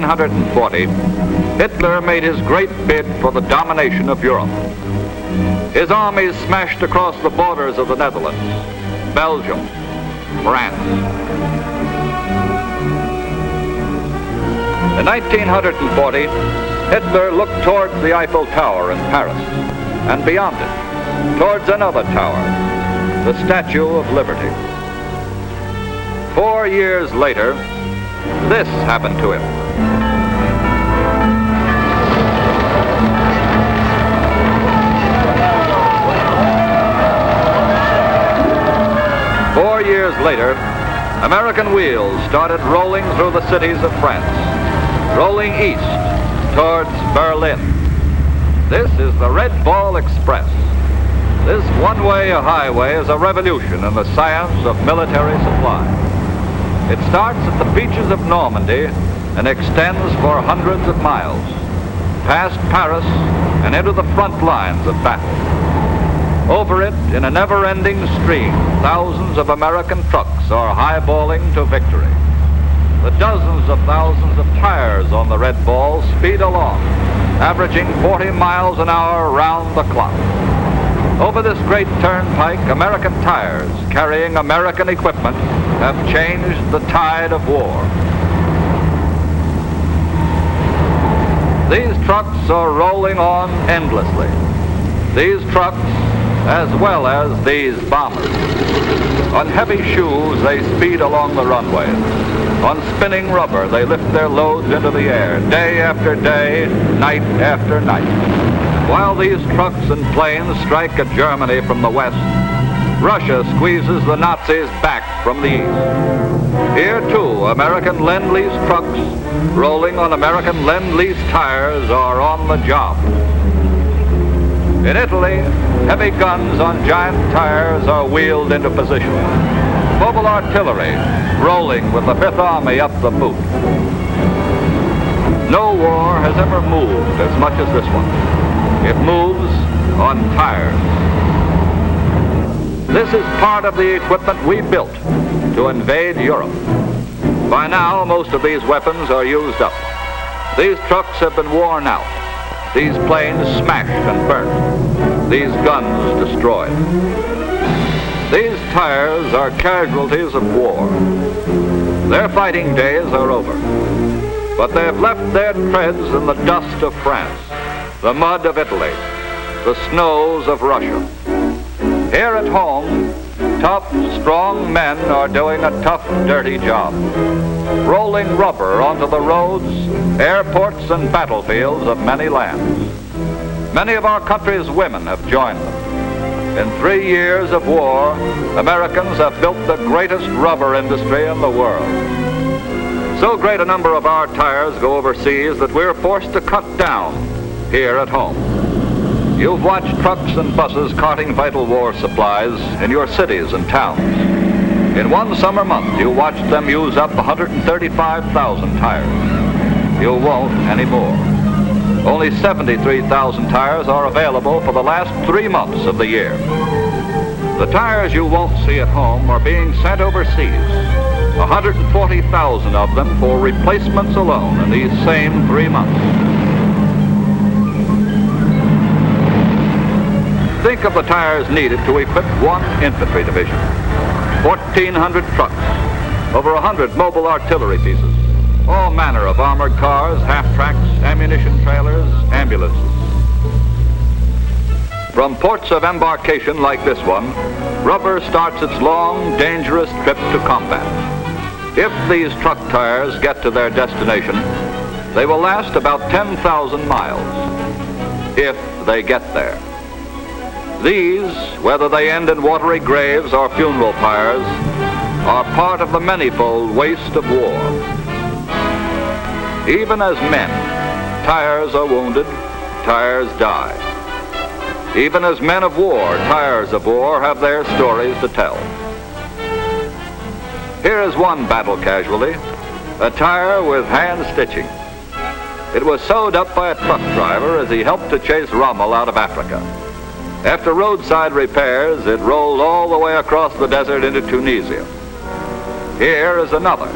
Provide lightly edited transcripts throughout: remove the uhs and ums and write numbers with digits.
1940, Hitler made his great bid for the domination of Europe. His armies smashed across the borders of the Netherlands, Belgium, France. In 1940, Hitler looked towards the Eiffel Tower in Paris, and beyond it, towards another tower, the Statue of Liberty. 4 years later, this happened to him. Four years later, American wheels started rolling through the cities of France, rolling east towards Berlin. This is the Red Ball Express. This one-way highway is a revolution in the science of military supply. It starts at the beaches of Normandy and extends for hundreds of miles, past Paris and into the front lines of battle. Over it, in a never-ending stream, thousands of American trucks are highballing to victory. The dozens of thousands of tires on the Red Ball speed along, averaging 40 miles an hour round the clock. Over this great turnpike, American tires carrying American equipment have changed the tide of war. These trucks are rolling on endlessly. These trucks, as well as these bombers. On heavy shoes, they speed along the runways. On spinning rubber, they lift their loads into the air, day after day, night after night. While these trucks and planes strike at Germany from the west, Russia squeezes the Nazis back from the east. Here, too, American Lend-Lease trucks, rolling on American Lend-Lease tires, are on the job. In Italy, heavy guns on giant tires are wheeled into position. Mobile artillery rolling with the Fifth Army up the boot. No war has ever moved as much as this one. It moves on tires. This is part of the equipment we built to invade Europe. By now, most of these weapons are used up. These trucks have been worn out. These planes smashed and burnt. These guns destroyed. These tires are casualties of war. Their fighting days are over. But they have left their treads in the dust of France, the mud of Italy, the snows of Russia. Here at home, tough, strong men are doing a tough, dirty job, rolling rubber onto the roads, airports, and battlefields of many lands. Many of our country's women have joined them. In 3 years of war, Americans have built the greatest rubber industry in the world. So great a number of our tires go overseas that we're forced to cut down here at home. You've watched trucks and buses carting vital war supplies in your cities and towns. In one summer month, you watched them use up 135,000 tires. You won't anymore. Only 73,000 tires are available for the last 3 months of the year. The tires you won't see at home are being sent overseas, 140,000 of them for replacements alone in these same 3 months. Think of the tires needed to equip one infantry division, 1,400 trucks, over 100 mobile artillery pieces, all manner of armored cars, half-tracks, ammunition trailers, ambulances. From ports of embarkation like this one, rubber starts its long, dangerous trip to combat. If these truck tires get to their destination, they will last about 10,000 miles, if they get there. These, whether they end in watery graves or funeral pyres, are part of the manifold waste of war. Even as men, tires are wounded, tires die. Even as men of war, tires of war have their stories to tell. Here is one battle casualty, a tire with hand stitching. It was sewed up by a truck driver as he helped to chase Rommel out of Africa. After roadside repairs, it rolled all the way across the desert into Tunisia. Here is another.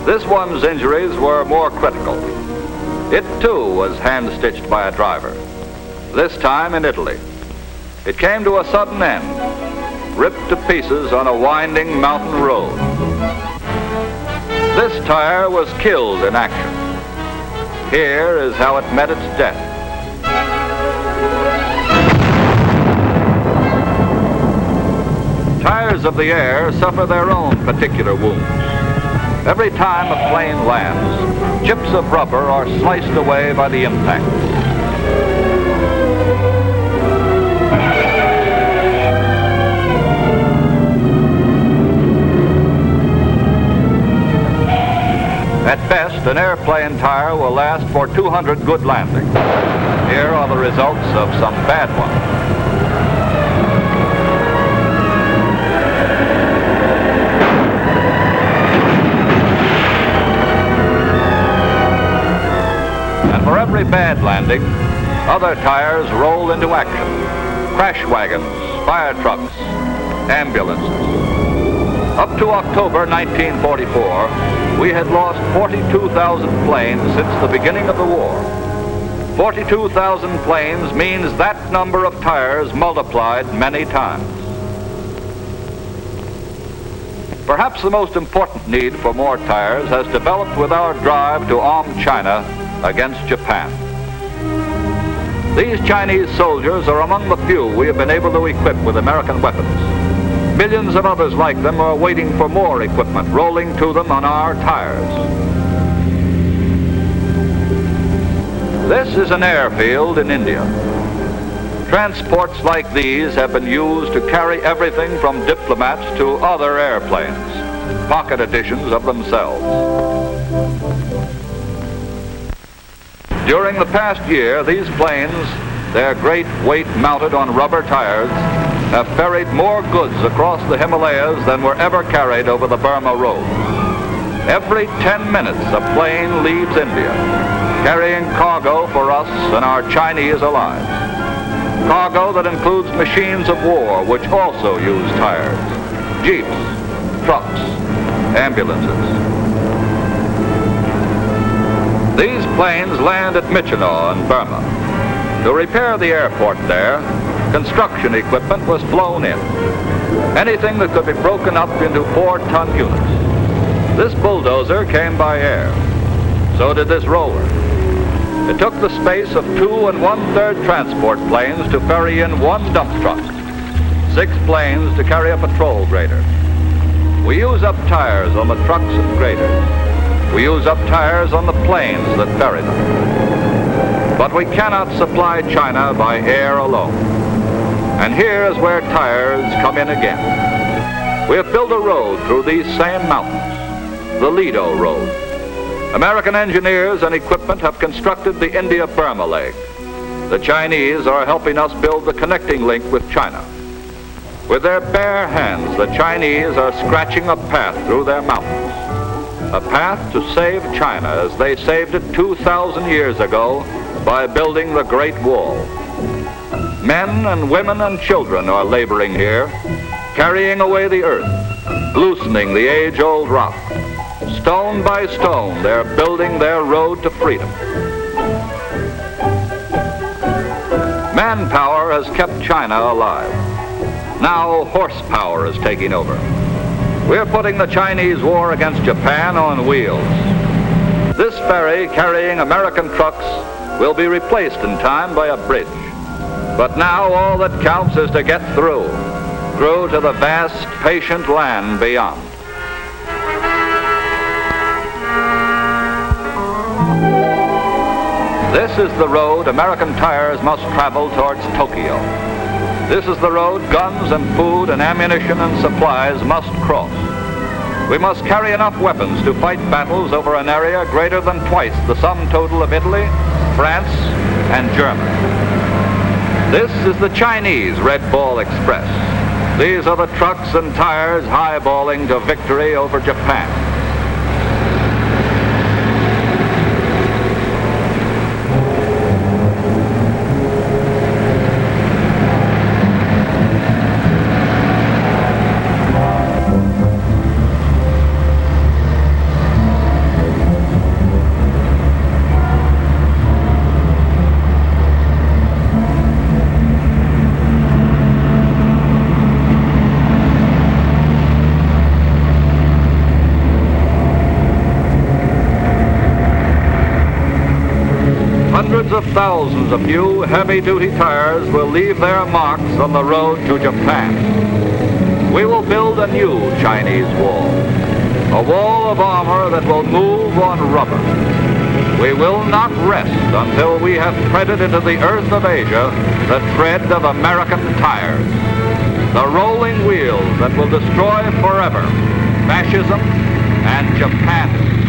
This one's injuries were more critical. It too was hand-stitched by a driver, this time in Italy. It came to a sudden end, ripped to pieces on a winding mountain road. This tire was killed in action. Here is how it met its death. Tires of the air suffer their own particular wounds. Every time a plane lands, chips of rubber are sliced away by the impact. At best, an airplane tire will last for 200 good landings. Here are the results of some bad ones. And for every bad landing, other tires roll into action. Crash wagons, fire trucks, ambulances. Up to October 1944, we had lost 42,000 planes since the beginning of the war. 42,000 planes means that number of tires multiplied many times. Perhaps the most important need for more tires has developed with our drive to arm China against Japan. These Chinese soldiers are among the few we have been able to equip with American weapons. Millions of others like them are waiting for more equipment rolling to them on our tires. This is an airfield in India. Transports like these have been used to carry everything from diplomats to other airplanes, pocket editions of themselves. During the past year, these planes, their great weight mounted on rubber tires, have ferried more goods across the Himalayas than were ever carried over the Burma Road. Every 10 minutes, a plane leaves India, carrying cargo for us and our Chinese allies. Cargo that includes machines of war, which also use tires, jeeps, trucks, ambulances. These planes land at Myitkyina in Burma. To repair the airport there, construction equipment was flown in. Anything that could be broken up into 4-ton units. This bulldozer came by air. So did this roller. It took the space of 2 1/3 transport planes to ferry in one dump truck. 6 planes to carry a patrol grader. We use up tires on the trucks and graders. We use up tires on the planes that ferry them. But we cannot supply China by air alone. And here is where tires come in again. We have built a road through these same mountains, the Lido Road. American engineers and equipment have constructed the India-Burma leg. The Chinese are helping us build the connecting link with China. With their bare hands, the Chinese are scratching a path through their mountains. A path to save China as they saved it 2,000 years ago by building the Great Wall. Men and women and children are laboring here, carrying away the earth, loosening the age-old rock. Stone by stone, they're building their road to freedom. Manpower has kept China alive. Now horsepower is taking over. We're putting the Chinese war against Japan on wheels. This ferry carrying American trucks will be replaced in time by a bridge. But now all that counts is to get through to the vast, patient land beyond. This is the road American tires must travel towards Tokyo. This is the road guns and food and ammunition and supplies must cross. We must carry enough weapons to fight battles over an area greater than twice the sum total of Italy, France, and Germany. This is the Chinese Red Ball Express. These are the trucks and tires highballing to victory over Japan. Hundreds of thousands of new heavy-duty tires will leave their marks on the road to Japan. We will build a new Chinese wall, a wall of armor that will move on rubber. We will not rest until we have treaded into the earth of Asia the tread of American tires, the rolling wheels that will destroy forever fascism and Japan.